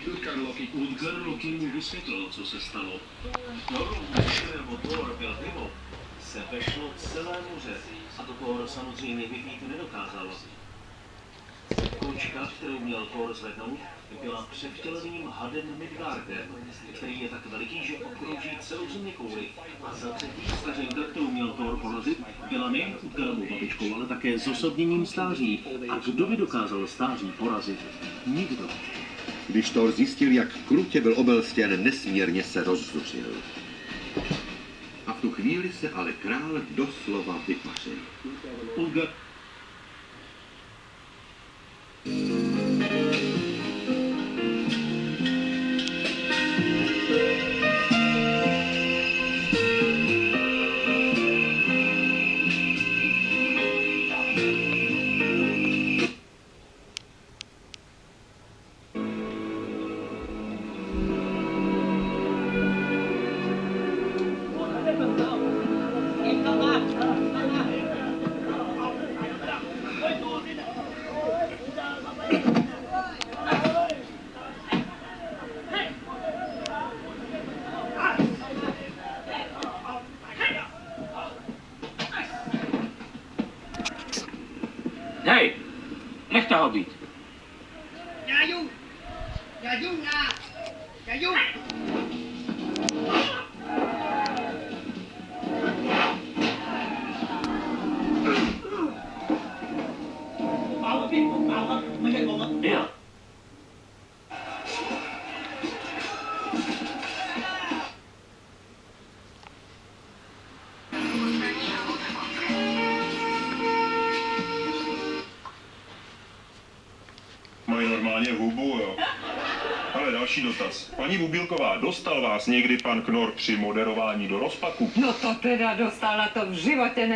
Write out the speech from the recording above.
Udgar Loki mu vysvětlil, co se stalo. Thorův veškerý motor byl mimo. Se vešlo celé moře a to Thor samozřejmě vypít nedokázal. Kočka, kterou měl Thor zvednout, byla převtěleným hadem Midgardem, který je tak veliký, že obkrouží celou zeměkouli. A za třetí stařenka, kterou měl Thor porazit, byla nejen Utgarovou babičkou, ale také zosobněním stáří. A kdo by dokázal stáří porazit? Nikdo. Když Thor zjistil, jak krutě byl obelstěn, nesmírně se rozzuřil. A v tu chvíli se ale král doslova vypařil. Udgar... Hej, nechte ho být. Jo. Mají normálně hubu, jo. Ale další dotaz. Paní Bubílková, dostal vás někdy pan Knor při moderování do rozpaku? No to teda dostal, na to v životě